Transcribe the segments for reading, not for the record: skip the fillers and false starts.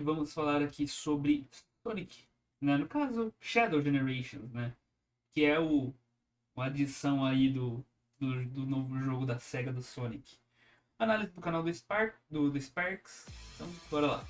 vamos falar aqui sobre Sonic, né? No caso, Shadow Generations, né? Que é uma adição aí do novo jogo da SEGA do Sonic. Análise do canal do Sparks. Então, bora lá.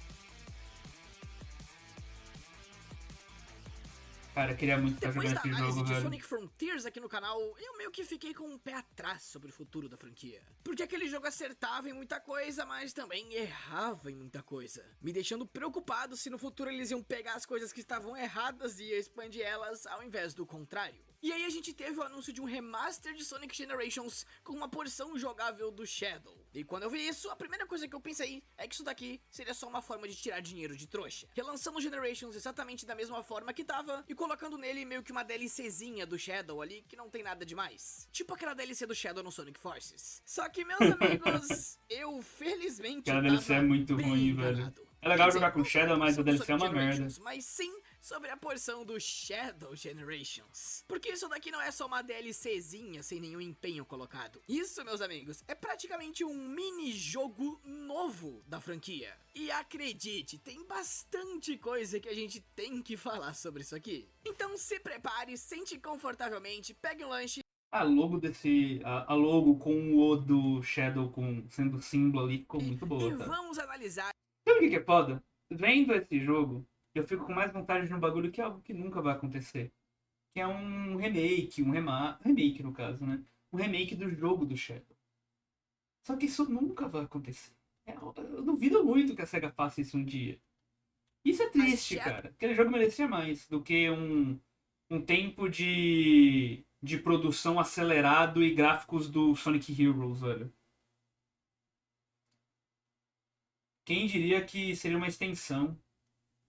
Cara, eu queria muito estar Depois jogando da esse análise jogo, de velho. Sonic Frontiers aqui no canal, eu meio que fiquei com um pé atrás sobre o futuro da franquia. Porque aquele jogo acertava em muita coisa, mas também errava em muita coisa. Me deixando preocupado se no futuro eles iam pegar as coisas que estavam erradas e expandir elas ao invés do contrário. E aí a gente teve o anúncio de um remaster de Sonic Generations com uma porção jogável do Shadow. E quando eu vi isso, a primeira coisa que eu pensei é que isso daqui seria só uma forma de tirar dinheiro de trouxa. Relançando Generations exatamente da mesma forma que tava e colocando nele meio que uma DLCzinha do Shadow ali que não tem nada demais. Tipo aquela DLC do Shadow no Sonic Forces. Só que, meus amigos, eu felizmente Aquela DLC é tava muito bem ruim, velho. enganado. É Quer legal dizer, jogar com não sobre a Shadow, mas a porção do DLC é Sonic uma merda. Generations, mas sim sobre a porção do Shadow Generations. Porque isso daqui não é só uma DLCzinha sem nenhum empenho colocado. Isso, meus amigos, é praticamente um mini-jogo novo da franquia. E acredite, tem bastante coisa que a gente tem que falar sobre isso aqui. Então se prepare, sente confortavelmente, pegue um lanche. A logo com o O do Shadow sendo símbolo ali ficou muito E boa, tá? vamos analisar. Sabe o que é foda? Vendo esse jogo, eu fico com mais vontade de um bagulho que é algo que nunca vai acontecer. Que é um remake, remake no caso, né? Um remake do jogo do Shadow. Só que isso nunca vai acontecer. Eu duvido muito que a SEGA faça isso um dia. Isso é triste, cara. Aquele jogo merecia mais do que um tempo de produção acelerado e gráficos do Sonic Heroes, velho. Quem diria que seria uma extensão?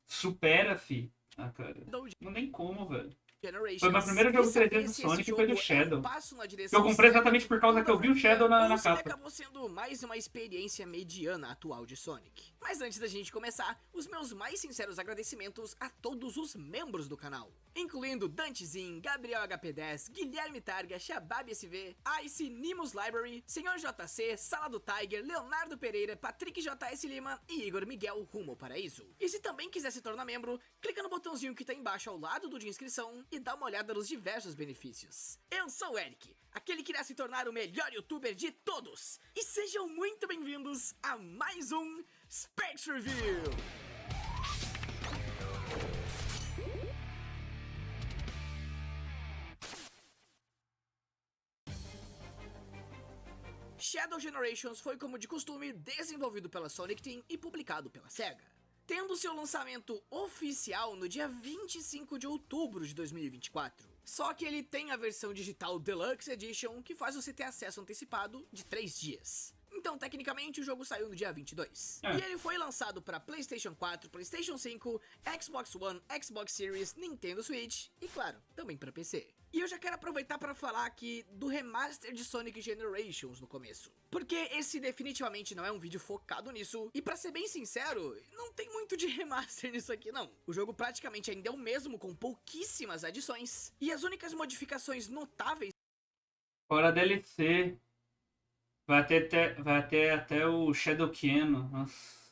Supera, fi. Ah, cara. Não tem como, velho. Foi meu Generations primeiro e jogo saber 3D do se esse Sonic foi do jogo é um Shadow. passo na Que eu direção comprei certa exatamente pro por causa futuro que da eu vi o franquia, Shadow na ou se ele capa. acabou sendo mais uma experiência mediana atual de Sonic. Mas antes da gente começar, os meus mais sinceros agradecimentos a todos os membros do canal, incluindo Dantezin, Gabriel HP10, Guilherme Targa, Shabab SV, Ice, Nimus Library, Senhor JC, Sala do Tiger, Leonardo Pereira, Patrick JS Lima e Igor Miguel rumo ao paraíso. E se também quiser se tornar membro, clica no botãozinho que tá embaixo ao lado do de inscrição e dá uma olhada nos diversos benefícios. Eu sou o Eric, aquele que irá se tornar o melhor youtuber de todos, e sejam muito bem-vindos a mais um Sparks Review! Shadow Generations foi, como de costume, desenvolvido pela Sonic Team e publicado pela SEGA, tendo seu lançamento oficial no dia 25 de outubro de 2024. Só que ele tem a versão digital Deluxe Edition, que faz você ter acesso antecipado de 3 dias. Então, tecnicamente, o jogo saiu no dia 22. E ele foi lançado para PlayStation 4, PlayStation 5, Xbox One, Xbox Series, Nintendo Switch e, claro, também para PC. E eu já quero aproveitar para falar aqui do remaster de Sonic Generations no começo, porque esse definitivamente não é um vídeo focado nisso, e pra ser bem sincero, não tem muito de remaster nisso aqui não. O jogo praticamente ainda é o mesmo, com pouquíssimas adições, e as únicas modificações notáveis... Fora a DLC, vai ter até o Shadow Keanu. Nossa.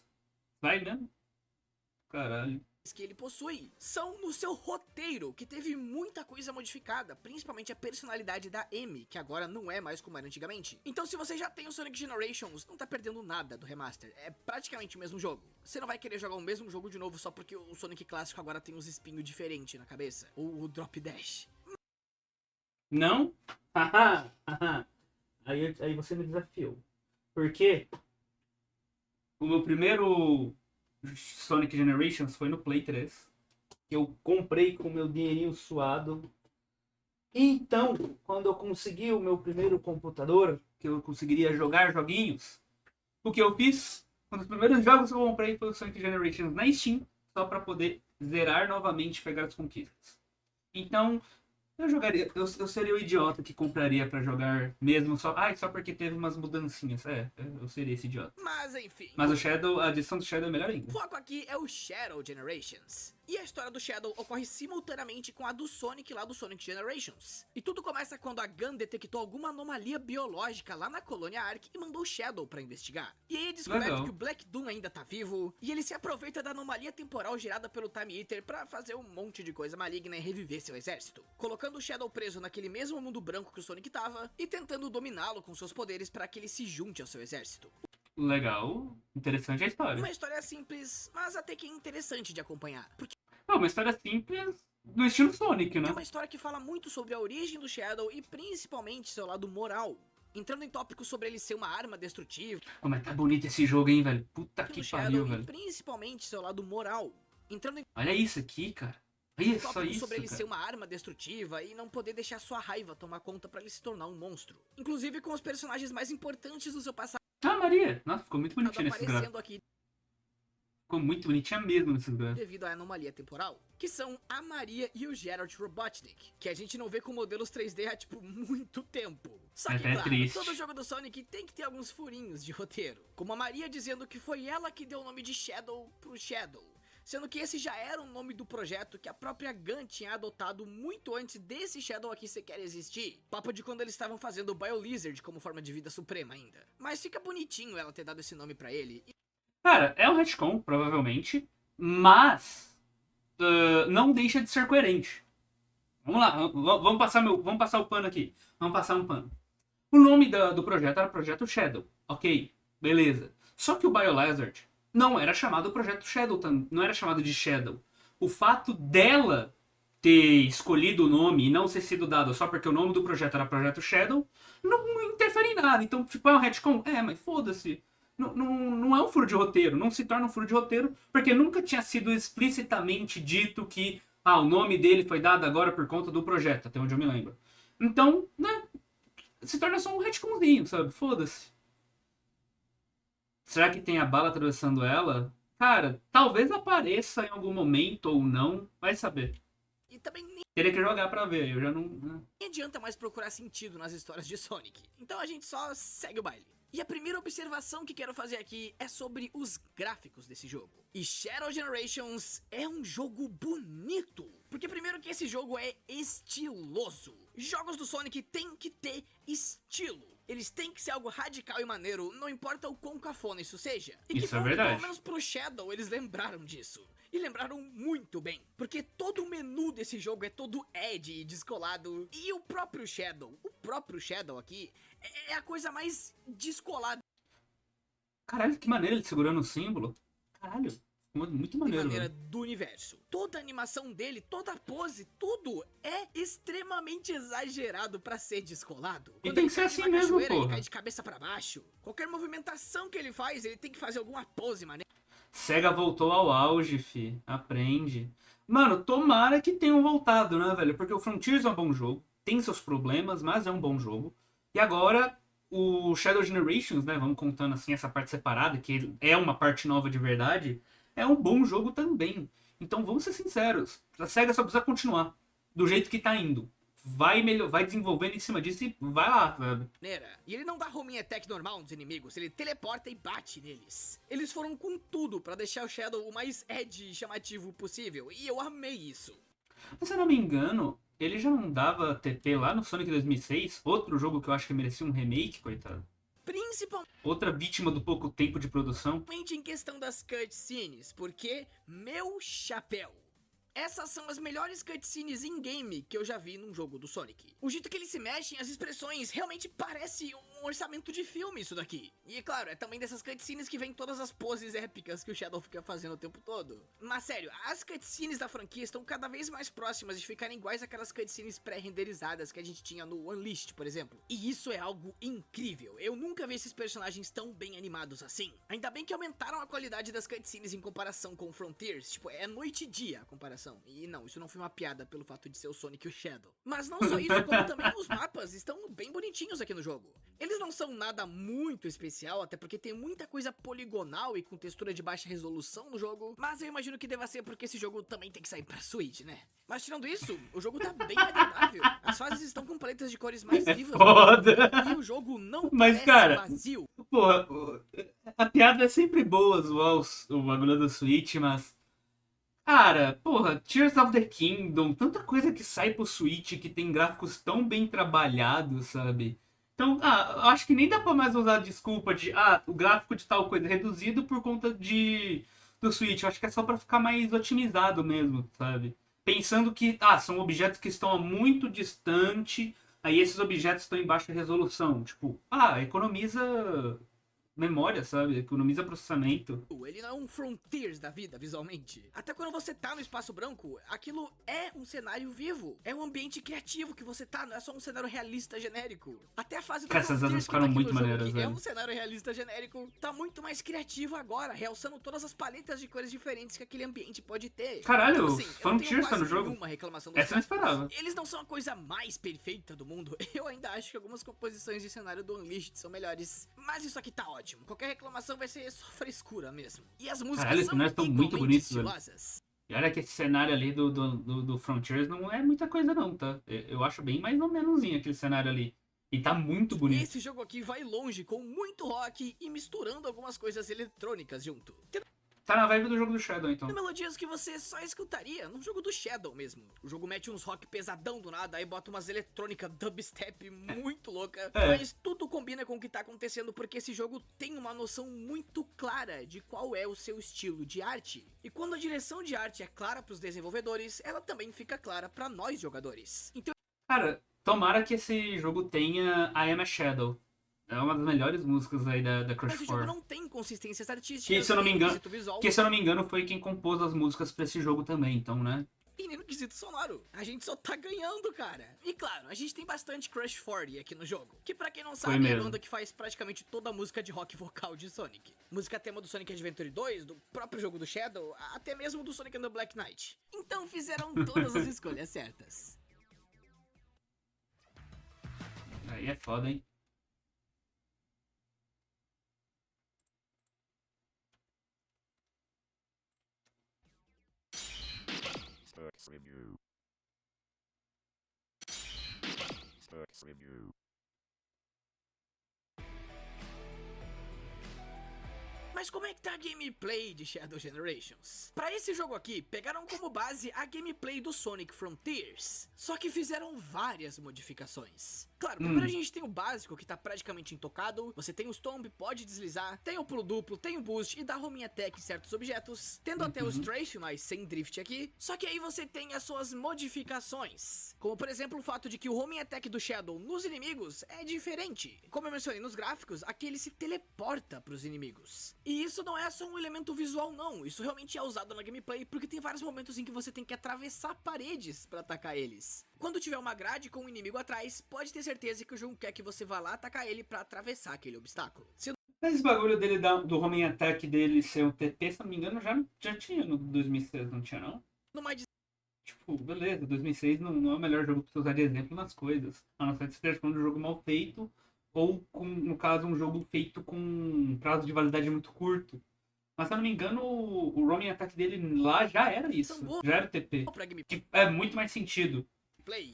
Vai mesmo? Caralho. que ele possui são no seu roteiro, que teve muita coisa modificada, principalmente a personalidade da Amy, que agora não é mais como era antigamente. Então se você já tem o Sonic Generations, não tá perdendo nada do remaster, é praticamente o mesmo jogo. Você não vai querer jogar o mesmo jogo de novo só porque o Sonic clássico agora tem uns espinhos diferentes na cabeça, ou o Drop Dash. Não? Haha, haha. Aí você me desafiou. Porque o meu primeiro Sonic Generations foi no Play 3. Que eu comprei com o meu dinheirinho suado. Então, quando eu consegui o meu primeiro computador, que eu conseguiria jogar joguinhos, o que eu fiz? Um dos primeiros jogos que eu comprei foi o Sonic Generations na Steam, só para poder zerar novamente e pegar as conquistas. Então, eu seria o idiota que compraria pra jogar mesmo só. Só porque teve umas mudancinhas. Eu seria esse idiota. Mas enfim. Mas a edição do Shadow é melhor ainda. O foco aqui é o Shadow Generations. E a história do Shadow ocorre simultaneamente com a do Sonic lá do Sonic Generations. E tudo começa quando a Gun detectou alguma anomalia biológica lá na colônia Ark e mandou o Shadow pra investigar. E aí é descoberto Legal. que o Black Doom ainda tá vivo, e ele se aproveita da anomalia temporal gerada pelo Time Eater pra fazer um monte de coisa maligna e reviver seu exército, colocando o Shadow preso naquele mesmo mundo branco que o Sonic tava e tentando dominá-lo com seus poderes para que ele se junte ao seu exército. Legal. Interessante a história. Uma história simples, mas até que interessante de acompanhar, porque É uma história simples do estilo Sonic, né? é uma história que fala muito sobre a origem do Shadow e principalmente seu lado moral, entrando em tópicos sobre ele ser uma arma destrutiva Oh, mas tá bonito esse jogo, hein, velho? Puta do que Shadow pariu, e velho. principalmente seu lado moral, entrando em Olha isso aqui, cara. Olha só tópicos isso, sobre ele cara. ser uma arma destrutiva e não poder deixar sua raiva tomar conta para ele se tornar um monstro. Inclusive com os personagens mais importantes do seu passado Ah, Maria. Nossa, ficou muito bonitinho nesse gráfico. aparecendo aqui Ficou muito bonitinha mesmo nesses gráficos. devido à anomalia temporal, que são a Maria e o Geralt Robotnik, que a gente não vê com modelos 3D há, tipo, muito tempo. Só que, Até claro, triste. todo jogo do Sonic tem que ter alguns furinhos de roteiro, como a Maria dizendo que foi ela que deu o nome de Shadow pro Shadow, sendo que esse já era o nome do projeto que a própria Gun tinha adotado muito antes desse Shadow aqui sequer existir. Papo de quando eles estavam fazendo o BioLizard como forma de vida suprema ainda. Mas fica bonitinho ela ter dado esse nome pra ele. Cara, é um retcon, provavelmente, mas não deixa de ser coerente. Vamos lá, vamos passar o pano aqui. Vamos passar um pano. O nome do projeto era Projeto Shadow. Ok, beleza. Só que o BioLizard não era chamado Projeto Shadow, não era chamado de Shadow. O fato dela ter escolhido o nome e não ter sido dado só porque o nome do projeto era Projeto Shadow, não interfere em nada. Então, tipo, é um retcon? É, mas foda-se. Não é um furo de roteiro, não se torna um furo de roteiro, porque nunca tinha sido explicitamente dito que o nome dele foi dado agora por conta do projeto, até onde eu me lembro. Então, né, se torna só um retconzinho, sabe? Foda-se. Será que tem a bala atravessando ela? Cara, talvez apareça em algum momento ou não, vai saber. E também nem Teria que jogar pra ver, eu já não... adianta mais procurar sentido nas histórias de Sonic. Então a gente só segue o baile. E a primeira observação que quero fazer aqui é sobre os gráficos desse jogo. E Shadow Generations é um jogo bonito, porque primeiro que esse jogo é estiloso. Jogos do Sonic têm que ter estilo. Eles têm que ser algo radical e maneiro, não importa o quão cafona isso seja. E Isso que é bom que verdade. pelo menos pro Shadow eles lembraram disso. E lembraram muito bem, porque todo o menu desse jogo é todo edgy e descolado. E o próprio Shadow aqui, é a coisa mais descolada Caralho, que maneira ele segurando o símbolo. Caralho, muito de maneiro, maneira velho. do universo. Toda a animação dele, toda a pose, tudo é extremamente exagerado pra ser descolado. E Quando tem ele que ser cai de assim uma mesmo, cachoeira, ele porra. cai de cabeça pra baixo. Qualquer movimentação que ele faz, ele tem que fazer alguma pose maneira. Sega voltou ao auge, fi. Aprende. Mano, tomara que tenham voltado, né, velho? Porque o Frontiers é um bom jogo. Tem seus problemas, mas é um bom jogo. E agora, o Shadow Generations, né? Vamos contando assim essa parte separada, que é uma parte nova de verdade. É um bom jogo também. Então vamos ser sinceros. A Sega só precisa continuar do jeito que tá indo. Vai desenvolvendo em cima disso e vai lá, sabe? E ele não dá homing attack normal nos inimigos, ele teleporta e bate neles. Eles foram com tudo pra deixar o Shadow o mais edgy e chamativo possível, e eu amei isso. Mas se eu não me engano, ele já não dava TP lá no Sonic 2006? Outro jogo que eu acho que merecia um remake, coitado. Principalmente Outra vítima do pouco tempo de produção. em questão das cutscenes, porque, meu chapéu, essas são as melhores cutscenes in-game que eu já vi num jogo do Sonic. O jeito que eles se mexem, as expressões, realmente parece um orçamento de filme isso daqui. E claro, é também dessas cutscenes que vem todas as poses épicas que o Shadow fica fazendo o tempo todo. Mas sério, as cutscenes da franquia estão cada vez mais próximas de ficarem iguais àquelas cutscenes pré-renderizadas que a gente tinha no Unleashed, por exemplo. E isso é algo incrível. Eu nunca vi esses personagens tão bem animados assim. Ainda bem que aumentaram a qualidade das cutscenes em comparação com Frontiers. Tipo, é noite e dia a comparação. E não, isso não foi uma piada pelo fato de ser o Sonic e o Shadow. Mas não só isso, como também os mapas estão bem bonitinhos aqui no jogo. Eles não são nada muito especial, até porque tem muita coisa poligonal e com textura de baixa resolução no jogo, mas eu imagino que deva ser porque esse jogo também tem que sair pra Switch, né? Mas tirando isso, o jogo tá bem agradável. As fases estão com paletas de cores mais vivas. Foda! E o jogo não Mas, parece cara, vazio. Porra, a piada é sempre boa zoar o bagulho do Switch, mas... Cara, porra, Tears of the Kingdom, tanta coisa que sai pro Switch que tem gráficos tão bem trabalhados, sabe? Então, eu acho que nem dá pra mais usar a desculpa de, o gráfico de tal coisa é reduzido por conta do Switch. Eu acho que é só pra ficar mais otimizado mesmo, sabe? Pensando que, são objetos que estão muito distante, aí esses objetos estão em baixa resolução. Tipo, economiza memória, sabe? Economiza processamento. Ele não é um Frontiers da vida, visualmente. Até quando você tá no espaço branco, aquilo é um cenário vivo. É um ambiente criativo que você tá, não é só um cenário realista genérico. Até a fase do Cara, essas Frontiers asas que tá ficaram aqui muito no jogo, maneiras, que é velho. um cenário realista genérico, tá muito mais criativo agora, realçando todas as paletas de cores diferentes que aquele ambiente pode ter. Caralho, então, assim, eu não Frontiers tenho tá quase no jogo? nenhuma reclamação dos Essa eu não esperava. Eles não são a coisa mais perfeita do mundo. Eu ainda acho que algumas composições de cenário do Unleashed são melhores. Mas isso aqui tá ótimo. Qualquer reclamação vai ser só frescura mesmo. E as músicas Caralho, os são cenários estão muito igualmente bonitos, velho. estilosas. E olha que esse cenário ali do Frontiers não é muita coisa não, tá? Eu acho bem mais ou menoszinho aquele cenário ali. E tá muito bonito. Esse jogo aqui vai longe com muito rock e misturando algumas coisas eletrônicas junto. Tá na vibe do jogo do Shadow, então. Tem melodias que você só escutaria num jogo do Shadow mesmo. O jogo mete uns rock pesadão do nada, aí bota umas eletrônicas dubstep muito louca. Mas tudo combina com o que tá acontecendo porque esse jogo tem uma noção muito clara de qual é o seu estilo de arte. E quando a direção de arte é clara pros desenvolvedores, ela também fica clara pra nós jogadores. Então, Cara, tomara que esse jogo tenha I Am a Shadow. É uma das melhores músicas aí da Crush mas o jogo 4. não tem consistências artísticas. Que se eu não me nem no engano, quesito visual, que se eu não me engano foi quem compôs as músicas pra esse jogo também, então, né? e nem no quesito sonoro. A gente só tá ganhando, cara. E claro, a gente tem bastante Crush 40 aqui no jogo. Que pra quem não sabe, é a mesmo. banda que faz praticamente toda a música de rock vocal de Sonic. Música tema do Sonic Adventure 2, do próprio jogo do Shadow, até mesmo do Sonic and the Black Knight. Então fizeram todas as escolhas certas. Aí é foda, hein? Stux Review. Stux Review. Mas como é que tá a gameplay de Shadow Generations? Pra esse jogo aqui, pegaram como base a gameplay do Sonic Frontiers, só que fizeram várias modificações. Claro, primeiro a gente tem o básico, que tá praticamente intocado, você tem o Stomp, pode deslizar, tem o pulo duplo, tem o boost e dá homing attack em certos objetos, tendo até o strafe, mas sem drift aqui, só que aí você tem as suas modificações, como por exemplo o fato de que o homing attack do Shadow nos inimigos é diferente. Como eu mencionei nos gráficos, aqui ele se teleporta pros inimigos. E isso não é só um elemento visual não, isso realmente é usado na gameplay porque tem vários momentos em que você tem que atravessar paredes pra atacar eles. Quando tiver uma grade com um inimigo atrás, pode ter certeza que o jogo quer que você vá lá atacar ele pra atravessar aquele obstáculo. Se Mas esse bagulho dele do homing attack dele ser um TP, se não me engano, já tinha no 2006, não tinha não? numa edição Tipo, beleza, 2006 não é o melhor jogo pra você usar de exemplo nas coisas. A não ser que você esteja falando de um jogo mal feito, ou, no caso, um jogo feito com um prazo de validade muito curto. Mas, se eu não me engano, o roaming attack dele lá já era isso. Já era o TP. pra gameplay, Que é muito mais sentido.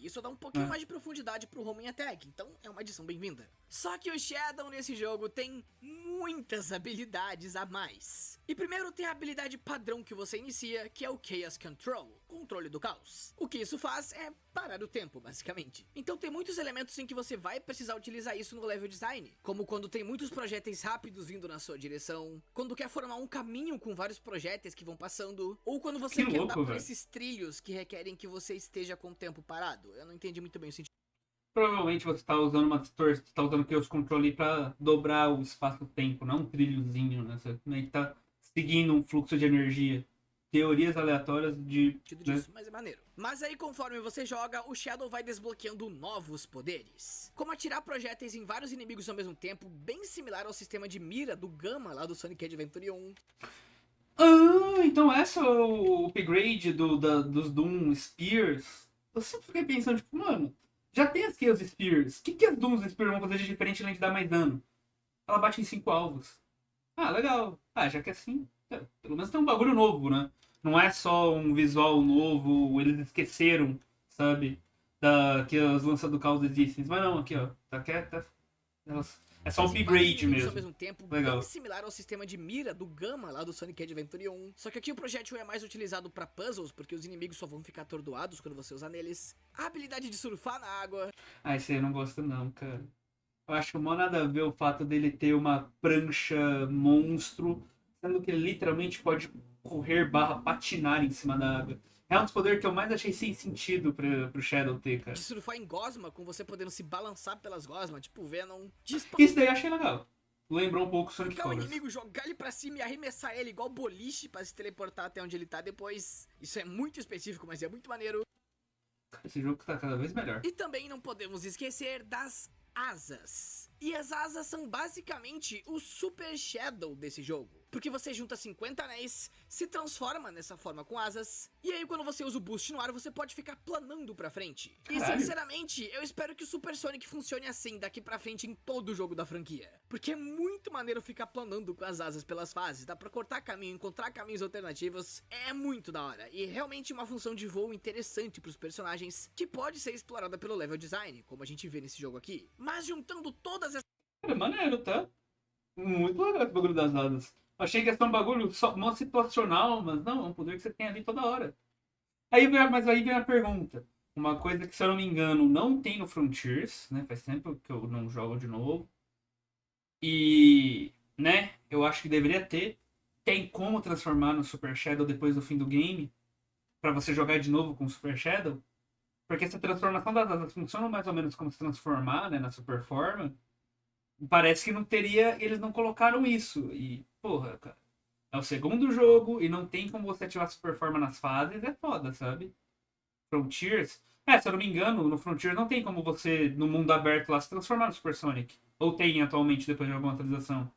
isso dá um pouquinho mais de profundidade pro homing attack, então é uma adição bem-vinda. Só que o Shadow nesse jogo tem muitas habilidades a mais. E primeiro tem a habilidade padrão que você inicia, que é o Chaos Control, controle do caos. O que isso faz é parar o tempo, basicamente. Então tem muitos elementos em que você vai precisar utilizar isso no level design, como quando tem muitos projéteis rápidos vindo na sua direção, quando quer formar um caminho com vários projéteis que vão passando, ou quando você Que quer louco, dar por velho. esses trilhos que requerem que você esteja com o tempo parado. Eu não entendi muito bem o sentido. Provavelmente você está usando uma distorção, você tá usando o Chaos Control ali pra dobrar o espaço-tempo, não um trilhozinho, né? Você meio que tá seguindo um fluxo de energia. Teorias aleatórias de... Disso, mas é maneiro. Mas aí conforme você joga, o Shadow vai desbloqueando novos poderes, como atirar projéteis em vários inimigos ao mesmo tempo, bem similar ao sistema de mira do Gamma lá do Sonic Adventure 1. Então essa é o upgrade dos Doom Spears. Eu sempre fiquei pensando, tipo, mano, já tem as Chaos Spears. O que as Doom Spears vão fazer de diferente além de dar mais dano? Ela bate em 5 alvos. Legal. Já que é assim, pelo menos tem um bagulho novo, né? Não é só um visual novo, eles esqueceram, sabe? Que as lanças do caos existem. Mas não, aqui, ó. Tá quieto. É só um Fazem vários upgrade inimigos mesmo. ao mesmo tempo, Legal. bem similar ao sistema de mira do Gamma lá do Sonic Adventure 1. Só que aqui o projétil é mais utilizado pra puzzles, porque os inimigos só vão ficar atordoados quando você usar neles. A habilidade de surfar na água. Ah, esse aí eu não gosto não, cara. Eu acho que não nada a ver o fato dele ter uma prancha monstro, sendo que ele literalmente pode correr barra patinar em cima da água. É um dos poderes que eu mais achei sem sentido pro Shadow ter, cara. De surfar em gosma, com você podendo se balançar pelas gosmas, tipo Venom. De Isso daí eu achei legal. Lembrou um pouco Sonic espancar o Colors. inimigo, jogar ele pra cima e arremessar ele igual boliche pra se teleportar até onde ele tá depois. Isso é muito específico, mas é muito maneiro. Esse jogo tá cada vez melhor. E também não podemos esquecer das asas. E as asas são basicamente o Super Shadow desse jogo. Porque você junta 50 anéis, se transforma nessa forma com asas, e aí quando você usa o boost no ar, você pode ficar planando pra frente. E Caralho. sinceramente, eu espero que o Super Sonic funcione assim daqui pra frente em todo o jogo da franquia. Porque é muito maneiro ficar planando com as asas pelas fases, dá pra cortar caminho, encontrar caminhos alternativos, é muito da hora. E realmente uma função de voo interessante pros personagens, que pode ser explorada pelo level design, como a gente vê nesse jogo aqui. Mas juntando todas essas É maneiro, tá? Muito legal esse bagulho das asas. Achei que ia ser um bagulho só mó situacional, mas não, é um poder que você tem ali toda hora. Mas aí vem a pergunta. Uma coisa que, se eu não me engano, não tem no Frontiers, né? Faz tempo que eu não jogo de novo. E, né, eu acho que deveria ter. Tem como transformar no Super Shadow depois do fim do game? Pra você jogar de novo com o Super Shadow? Porque essa transformação das asas funciona mais ou menos como se transformar, né, na Super Forma. Parece que não teria, eles não colocaram isso. E, porra, cara, é o segundo jogo e não tem como você ativar Super Forma nas fases, é foda, sabe? Frontiers. Se eu não me engano, no Frontiers não tem como você, no mundo aberto lá, se transformar no Super Sonic. Ou tem atualmente, depois de alguma atualização.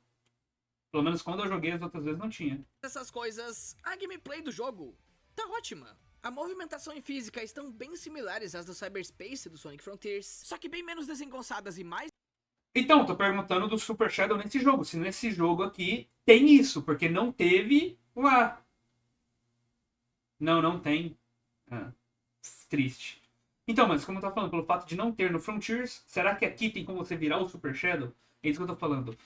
Pelo menos quando eu joguei, as outras vezes não tinha. coisas, a gameplay do jogo tá ótima. A movimentação e física estão bem similares às do Cyberspace e do Sonic Frontiers, só que bem menos desengonçadas e mais Então, tô perguntando do Super Shadow nesse jogo. Se nesse jogo aqui tem isso, porque não teve lá. Não, não tem. Ah, triste. Então, mas como eu tô falando, pelo fato de não ter no Frontiers, será que aqui tem como você virar o Super Shadow? É isso que eu tô falando.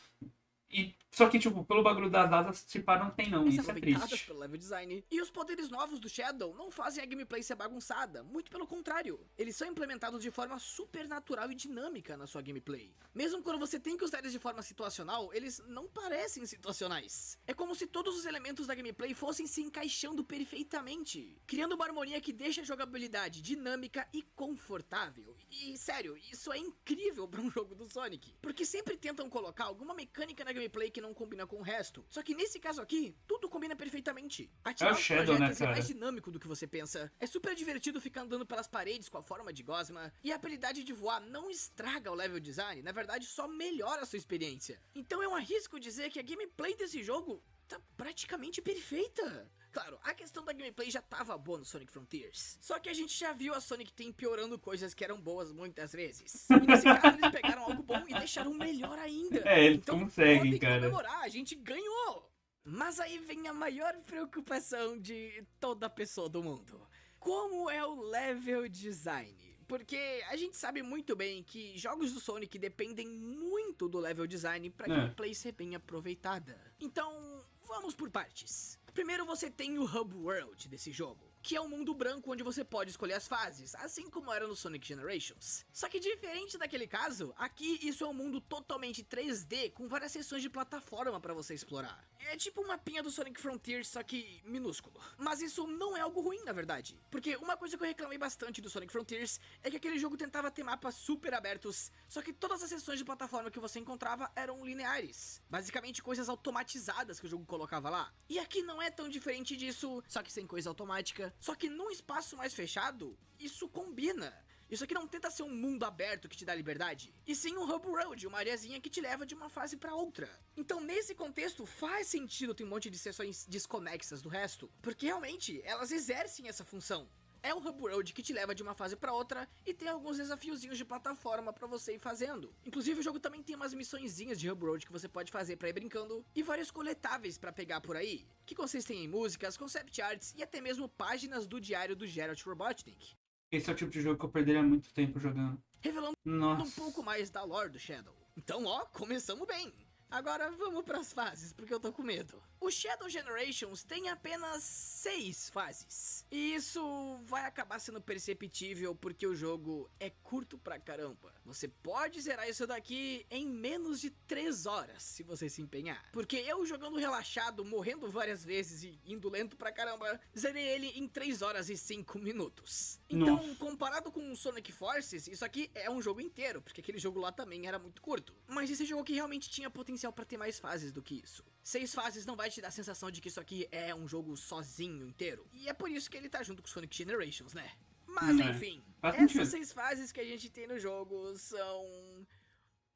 Só que, tipo, pelo bagulho das asas, se pá, não tem não. Isso é aproveitadas triste. pelo level design. E os poderes novos do Shadow não fazem a gameplay ser bagunçada, muito pelo contrário. Eles são implementados de forma super natural e dinâmica na sua gameplay. Mesmo quando você tem que usar eles de forma situacional, eles não parecem situacionais. É como se todos os elementos da gameplay fossem se encaixando perfeitamente, criando uma harmonia que deixa a jogabilidade dinâmica e confortável. E sério, isso é incrível para um jogo do Sonic, porque sempre tentam colocar alguma mecânica na gameplay que não combina com o resto. Só que nesse caso aqui, tudo combina perfeitamente. Atirar É o os Shadow, projéteis né, é mais cara? dinâmico do que você pensa. É super divertido ficar andando pelas paredes com a forma de gosma. E a habilidade de voar não estraga o level design, na verdade só melhora a sua experiência. Então eu arrisco dizer que a gameplay desse jogo tá praticamente perfeita. Claro, a questão da gameplay já tava boa no Sonic Frontiers, só que a gente já viu a Sonic Team piorando coisas que eram boas muitas vezes. E nesse caso eles pegaram algo bom e deixaram melhor ainda. Eles Então conseguem, podem cara. comemorar, a gente ganhou! Mas aí vem a maior preocupação de toda pessoa do mundo. Como é o level design? Porque a gente sabe muito bem que jogos do Sonic dependem muito do level design pra gameplay ser bem aproveitada. Então, vamos por partes. Primeiro você tem o Hub World desse jogo, que é um mundo branco onde você pode escolher as fases, assim como era no Sonic Generations. Só que diferente daquele caso, aqui isso é um mundo totalmente 3D, com várias seções de plataforma pra você explorar. É tipo um mapinha do Sonic Frontiers, só que minúsculo. Mas isso não é algo ruim, na verdade. Porque uma coisa que eu reclamei bastante do Sonic Frontiers é que aquele jogo tentava ter mapas super abertos, só que todas as seções de plataforma que você encontrava eram lineares. Basicamente coisas automatizadas que o jogo colocava lá. E aqui não é tão diferente disso, só que sem coisa automática. Só que num espaço mais fechado, isso combina. Isso aqui não tenta ser um mundo aberto que te dá liberdade, e sim um hub road, uma areazinha que te leva de uma fase pra outra. Então nesse contexto faz sentido ter um monte de seções desconexas do resto, porque realmente elas exercem essa função. É o Hub Road que te leva de uma fase pra outra e tem alguns desafiozinhos de plataforma pra você ir fazendo. Inclusive o jogo também tem umas missõezinhas de Hub Road que você pode fazer pra ir brincando e vários coletáveis pra pegar por aí, que consistem em músicas, concept arts e até mesmo páginas do diário do Geralt Robotnik. Esse é o tipo de jogo que eu perderia muito tempo jogando. Revelando Nossa. um pouco mais da lore do Shadow. Então, ó, começamos bem. Agora vamos pras fases, porque eu tô com medo. O Shadow Generations tem apenas 6 fases. E isso vai acabar sendo perceptível porque o jogo é curto pra caramba. Você pode zerar isso daqui em menos de 3 horas, se você se empenhar. Porque eu jogando relaxado, morrendo várias vezes e indo lento pra caramba, zerei ele em 3 horas e 5 minutos. Então, Nossa. comparado com o Sonic Forces, isso aqui é um jogo inteiro, porque aquele jogo lá também era muito curto. Mas esse jogo aqui realmente tinha potencial pra ter mais fases do que isso. 6 fases não vai te dar a sensação de que isso aqui é um jogo sozinho inteiro. E é por isso que ele tá junto com Sonic Generations, né? Mas enfim, Faz essas sentido. 6 fases que a gente tem no jogo são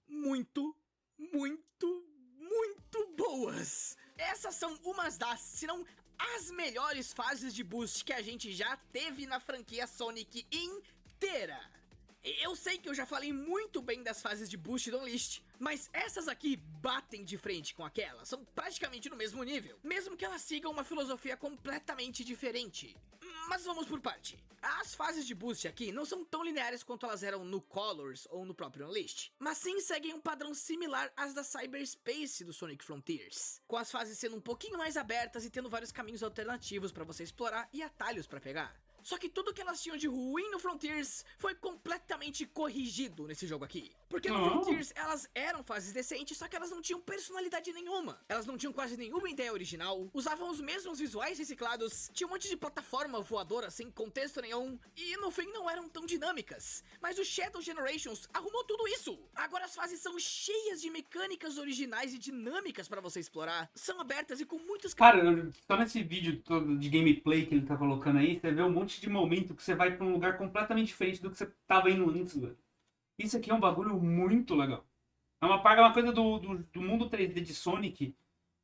muito, muito, muito boas. Essas são umas das, se não as melhores fases de boost que a gente já teve na franquia Sonic inteira. Eu sei que eu já falei muito bem das fases de boost do Unleashed, mas essas aqui batem de frente com aquelas, são praticamente no mesmo nível, mesmo que elas sigam uma filosofia completamente diferente. Mas vamos por parte. As fases de boost aqui não são tão lineares quanto elas eram no Colors ou no próprio Unleashed, mas sim seguem um padrão similar às da Cyberspace do Sonic Frontiers, com as fases sendo um pouquinho mais abertas e tendo vários caminhos alternativos pra você explorar e atalhos pra pegar. Só que tudo que elas tinham de ruim no Frontiers foi completamente corrigido nesse jogo aqui. Porque no Frontiers elas eram fases decentes, só que elas não tinham personalidade nenhuma. Elas não tinham quase nenhuma ideia original, usavam os mesmos visuais reciclados, tinha um monte de plataforma voadora sem contexto nenhum, e no fim não eram tão dinâmicas. Mas o Shadow Generations arrumou tudo isso. Agora as fases são cheias de mecânicas originais e dinâmicas pra você explorar, são abertas e com muitos... Cara, só nesse vídeo todo de gameplay que ele tá colocando aí, você vê um monte de momento que você vai pra um lugar completamente diferente do que você tava indo antes, velho. Isso aqui é um bagulho muito legal. É uma coisa do mundo 3D de Sonic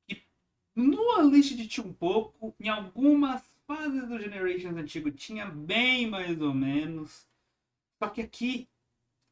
que no Unleashed tinha um pouco, em algumas fases do Generations antigo tinha bem mais ou menos. Só que aqui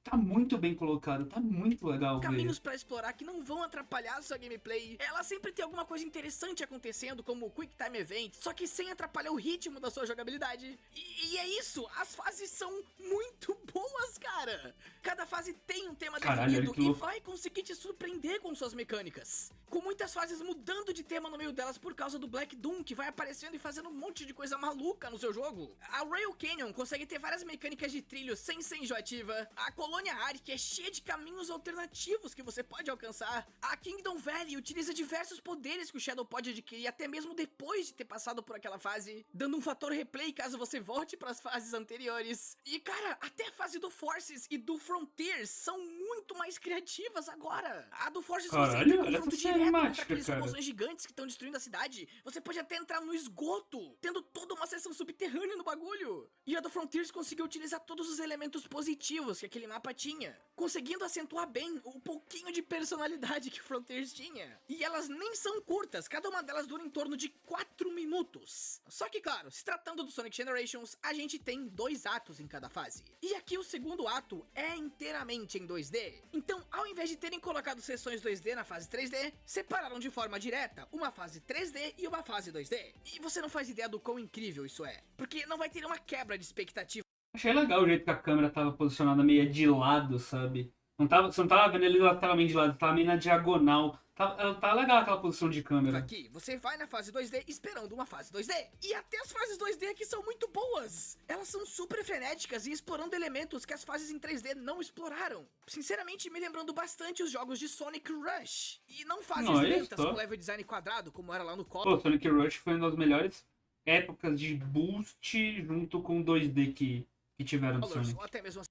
tá muito bem colocado, tá muito legal, velho. Caminhos pra explorar que não vão atrapalhar a sua gameplay. Ela sempre tem alguma coisa interessante acontecendo, como o Quick Time Event, só que sem atrapalhar o ritmo da sua jogabilidade. E é isso, as fases são muito boas, cara. Cada fase tem um tema definido e vai conseguir te surpreender com suas mecânicas. Com muitas fases mudando de tema no meio delas por causa do Black Doom, que vai aparecendo e fazendo um monte de coisa maluca no seu jogo. A Rail Canyon consegue ter várias mecânicas de trilho sem ser enjoativa. A Colônia Ark é cheia de caminhos alternativos que você pode alcançar. A Kingdom Valley utiliza diversos poderes que o Shadow pode adquirir até mesmo depois de ter passado por aquela fase, dando um fator replay caso você volte para as fases anteriores. E cara, até a fase do Forces e do Frontiers são muito mais criativas agora. A do Forces você entra em confronto direto contra aqueles robôs gigantes que estão destruindo a cidade. Você pode até entrar no esgoto, tendo toda uma seção subterrânea no bagulho. E a do Frontiers conseguiu utilizar todos os elementos positivos que aquele mapa tinha, conseguindo acentuar bem o pouquinho de personalidade que Frontiers tinha. E elas nem são curtas, cada uma delas dura em torno de 4 minutos. Só que claro, se tratando do Sonic Generations, a gente tem 2 atos em cada fase. E aqui o segundo ato é inteiramente em 2D. Então, ao invés de terem colocado sessões 2D na fase 3D, separaram de forma direta uma fase 3D e uma fase 2D. E você não faz ideia do quão incrível isso é, porque não vai ter uma quebra de expectativa. Achei legal o jeito que a câmera tava posicionada meio de lado, sabe? Você não tava vendo ele lateralmente de lado, tava meio na diagonal. Tá legal aquela posição de câmera. Aqui, você vai na fase 2D esperando uma fase 2D. E até as fases 2D aqui são muito boas. Elas são super frenéticas e explorando elementos que as fases em 3D não exploraram. Sinceramente, me lembrando bastante os jogos de Sonic Rush. E não fases lentas com level design quadrado, como era lá no Color. Pô, Sonic Rush foi uma das melhores épocas de boost junto com 2D que tiveram do Sonic. Ou até mesmo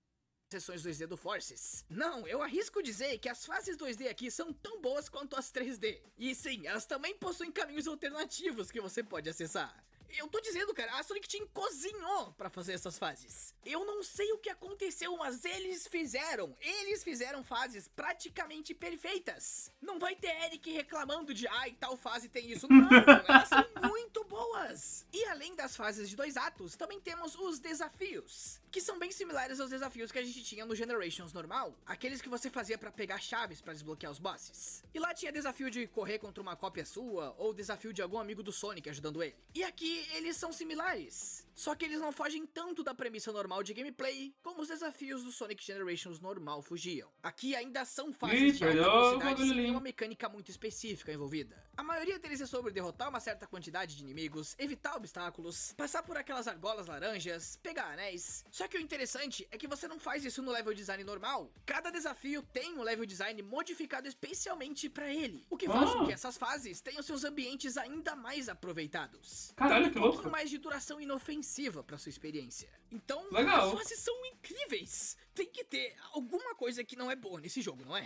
sessões 2D do Forces. Não, eu arrisco dizer que as fases 2D aqui são tão boas quanto as 3D. E sim, elas também possuem caminhos alternativos que você pode acessar. Eu tô dizendo, cara, a Sonic Team cozinhou pra fazer essas fases. Eu não sei o que aconteceu, mas eles fizeram fases praticamente perfeitas. Não vai ter Eric reclamando de, ai, tal fase tem isso. Não, elas são muito boas. E além das fases de 2 atos, também temos os desafios, que são bem similares aos desafios que a gente tinha no Generations normal. Aqueles que você fazia pra pegar chaves pra desbloquear os bosses. E lá tinha desafio de correr contra uma cópia sua, ou desafio de algum amigo do Sonic ajudando ele. E aqui eles são similares. Só que eles não fogem tanto da premissa normal de gameplay como os desafios do Sonic Generations normal fugiam. Aqui ainda são fases de alta perdeu o velocidade bagulho sem ali. uma mecânica muito específica envolvida. A maioria deles é sobre derrotar uma certa quantidade de inimigos, evitar obstáculos, passar por aquelas argolas laranjas, pegar anéis. Só que o interessante é que você não faz isso no level design normal. Cada desafio tem um level design modificado especialmente pra ele, o que faz com que essas fases tenham seus ambientes ainda mais aproveitados. Caralho, Dando que um louco. pouquinho mais de duração inofensiva pra sua experiência. Então, Legal. as fases são incríveis. Tem que ter alguma coisa que não é boa nesse jogo, não é?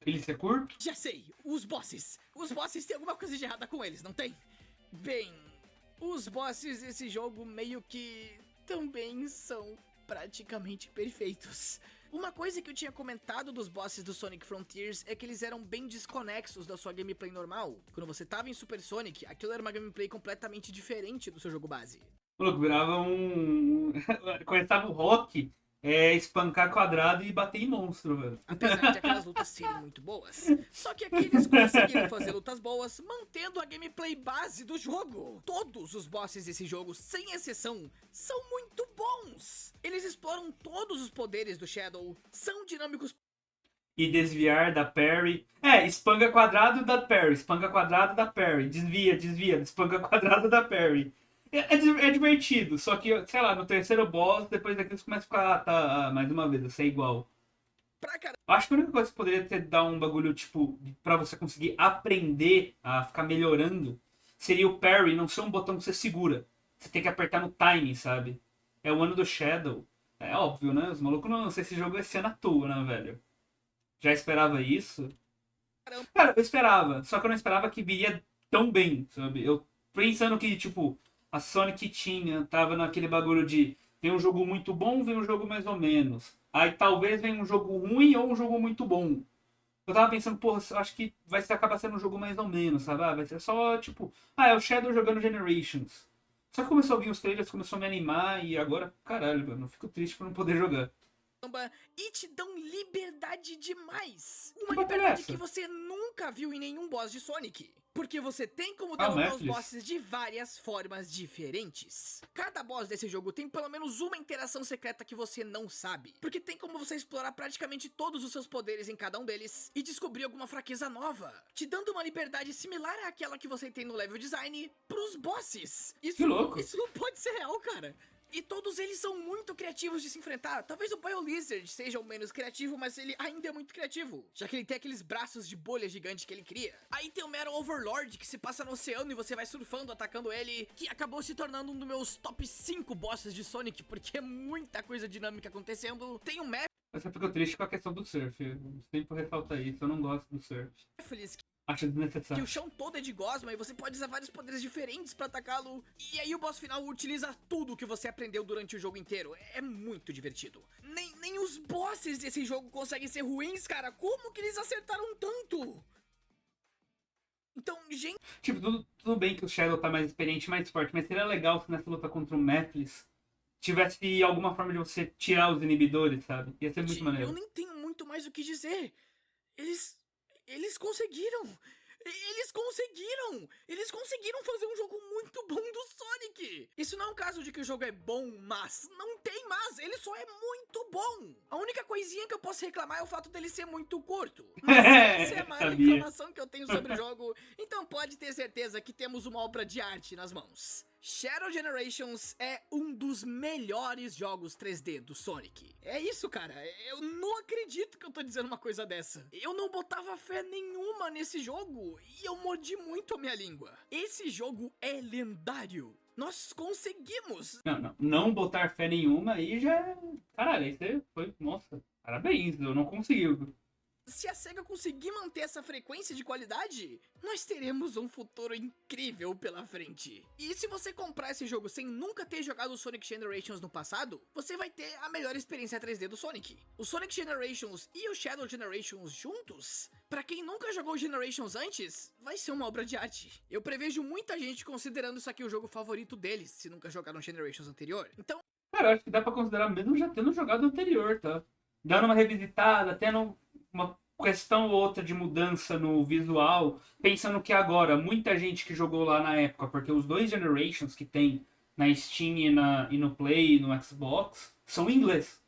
Ele ser curto? Já sei, os bosses. Os bosses tem alguma coisa de errada com eles, não tem? Bem, os bosses desse jogo meio que também são praticamente perfeitos. Uma coisa que eu tinha comentado dos bosses do Sonic Frontiers é que eles eram bem desconexos da sua gameplay normal. Quando você tava em Super Sonic, aquilo era uma gameplay completamente diferente do seu jogo base. Maluco, virava um. Começava o rock, espancar quadrado e bater em monstro, velho. Apesar de aquelas lutas serem muito boas. Só que aqui eles conseguiram fazer lutas boas, mantendo a gameplay base do jogo. Todos os bosses desse jogo, sem exceção, são muito bons. Eles exploram todos os poderes do Shadow, são dinâmicos. E desviar da parry. Espanga quadrado da parry, espanga quadrado da parry, desvia, espanga quadrado da parry. É divertido, só que, sei lá, no terceiro boss, depois daquilo você começa a ficar, mais uma vez, eu sei igual. Pra caramba. Acho que a única coisa que poderia ter dar um bagulho, tipo, pra você conseguir aprender a ficar melhorando, seria o parry não ser um botão que você segura. Você tem que apertar no time, sabe? É o ano do Shadow. É óbvio, né? Os malucos não lançam esse jogo esse ano à toa, né, velho? Já esperava isso? Cara, eu esperava. Só que eu não esperava que viria tão bem, sabe? Eu pensando que, tipo, a Sonic tava naquele bagulho de vem um jogo muito bom, vem um jogo mais ou menos. Aí talvez venha um jogo ruim ou um jogo muito bom. Eu tava pensando, porra, eu acho que vai acabar sendo um jogo mais ou menos, sabe? Vai ser só, tipo, é o Shadow jogando Generations. Só que começou a vir os trailers, começou a me animar e agora, caralho, mano, eu fico triste por não poder jogar. E te dão liberdade demais. Que Uma papo é liberdade essa? que você nunca viu em nenhum boss de Sonic. Porque você tem como Ah, derrotar os Netflix. bosses de várias formas diferentes. Cada boss desse jogo tem pelo menos uma interação secreta que você não sabe. Porque tem como você explorar praticamente todos os seus poderes em cada um deles e descobrir alguma fraqueza nova, te dando uma liberdade similar àquela que você tem no level design pros bosses. Que louco. Isso não pode ser real, cara. E todos eles são muito criativos de se enfrentar. Talvez o BioLizard seja o menos criativo, mas ele ainda é muito criativo, já que ele tem aqueles braços de bolha gigante que ele cria. Aí tem o Metal Overlord, que se passa no oceano e você vai surfando, atacando ele, que acabou se tornando um dos meus top 5 bosses de Sonic, porque é muita coisa dinâmica acontecendo. Tem o Mas eu fico triste com a questão do surf. Eu sempre ressalto isso, eu não gosto do surf. Mephiles, Acho que desnecessário. o chão todo é de gosma e você pode usar vários poderes diferentes pra atacá-lo. E aí o boss final utiliza tudo que você aprendeu durante o jogo inteiro. É muito divertido. Nem os bosses desse jogo conseguem ser ruins, cara. Como que eles acertaram tanto? Então, gente... Tipo, tudo bem que o Shadow tá mais experiente, mais forte, mas seria legal se nessa luta contra o Mephiles tivesse alguma forma de você tirar os inibidores, sabe? Ia ser muito eu maneiro. nem tenho muito mais o que dizer. Eles conseguiram. Eles conseguiram fazer um jogo muito bom do Sonic. Isso não é um caso de que o jogo é bom, mas não tem mas, ele só é muito bom. A única coisinha que eu posso reclamar é o fato dele ser muito curto. Mas essa é a maior Sabia. reclamação que eu tenho sobre o jogo. Então pode ter certeza que temos uma obra de arte nas mãos. Shadow Generations é um dos melhores jogos 3D do Sonic. É isso, cara. Eu não acredito que eu tô dizendo uma coisa dessa. Eu não botava fé nenhuma nesse jogo e eu mordi muito a minha língua. Esse jogo é lendário. Nós conseguimos. Não botar fé nenhuma aí já... Caralho, aí você foi... Nossa, parabéns, eu não conseguiu. Se a SEGA conseguir manter essa frequência de qualidade, nós teremos um futuro incrível pela frente. E se você comprar esse jogo sem nunca ter jogado o Sonic Generations no passado, você vai ter a melhor experiência 3D do Sonic. O Sonic Generations e o Shadow Generations juntos, pra quem nunca jogou o Generations antes, vai ser uma obra de arte. Eu prevejo muita gente considerando isso aqui o jogo favorito deles, se nunca jogaram o Generations anterior. Então, Cara, eu acho que dá pra considerar mesmo já tendo jogado o anterior, tá? Dando uma revisitada, tendo uma questão ou outra de mudança no visual, pensando que agora muita gente que jogou lá na época, porque os dois Generations que tem na Steam e no Play e no Xbox são em inglês.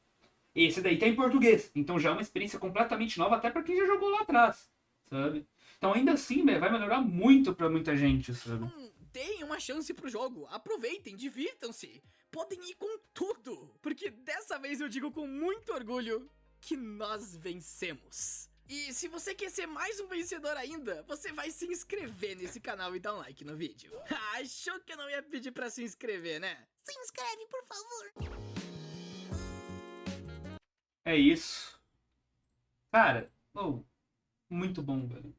Esse daí tá em português, então já é uma experiência completamente nova até pra quem já jogou lá atrás, sabe? Então ainda assim, vai melhorar muito pra muita gente, sabe? Deem uma chance pro jogo, aproveitem, divirtam-se. Podem ir com tudo, porque dessa vez eu digo com muito orgulho que nós vencemos. E se você quer ser mais um vencedor ainda, você vai se inscrever nesse canal e dar um like no vídeo. Achou que eu não ia pedir pra se inscrever, né? Se inscreve, por favor. É isso. Cara, muito bom, velho.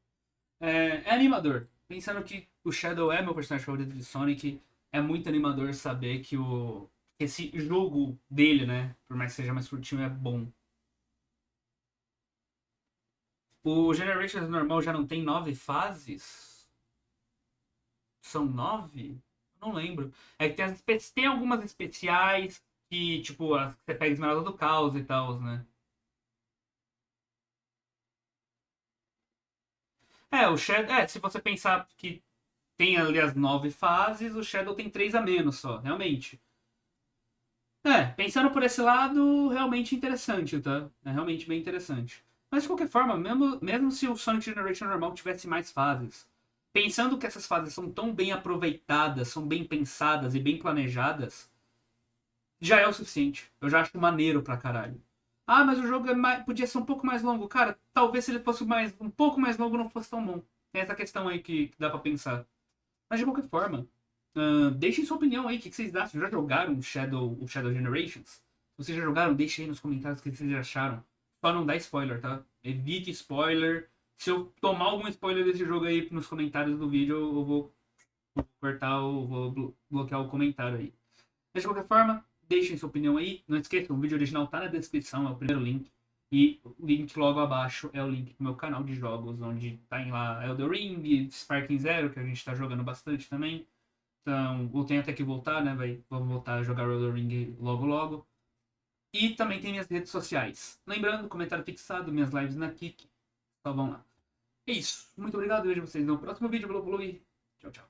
É animador. Pensando que o Shadow é meu personagem favorito de Sonic, é muito animador saber que esse jogo dele, né, por mais que seja mais curtinho, é bom. O Generations normal já não tem 9 fases? São 9? Não lembro. É que tem algumas especiais que, tipo, você pega Esmeralda do Caos e tal, né? O Shadow. Se você pensar que tem ali as 9 fases, o Shadow tem 3 a menos só, realmente. Pensando por esse lado, realmente interessante, tá? É realmente bem interessante. Mas de qualquer forma, mesmo se o Sonic Generation normal tivesse mais fases, pensando que essas fases são tão bem aproveitadas, são bem pensadas e bem planejadas, já é o suficiente. Eu já acho maneiro pra caralho. Ah, mas o jogo podia ser um pouco mais longo. Cara, talvez se ele fosse um pouco mais longo não fosse tão bom. Tem essa questão aí que dá pra pensar. Mas de qualquer forma, deixem sua opinião aí. O que vocês acham? Já jogaram o Shadow Generations? Se vocês já jogaram, deixem aí nos comentários o que vocês acharam. Só não dá spoiler, tá? Evite spoiler. Se eu tomar algum spoiler desse jogo aí nos comentários do vídeo, eu vou cortar ou vou bloquear o comentário aí. Mas de qualquer forma, deixem sua opinião aí. Não esqueçam, o vídeo original tá na descrição, é o primeiro link. E o link logo abaixo é o link do meu canal de jogos, onde tá em lá Elden Ring, Sparking Zero, que a gente tá jogando bastante também. Então, eu tenho até que voltar, né? Vamos voltar a jogar Elden Ring logo logo. E também tem minhas redes sociais. Lembrando, comentário fixado, minhas lives na Kik. Então vamos lá. É isso. Muito obrigado, vejo vocês no próximo vídeo. Falou e tchau, tchau.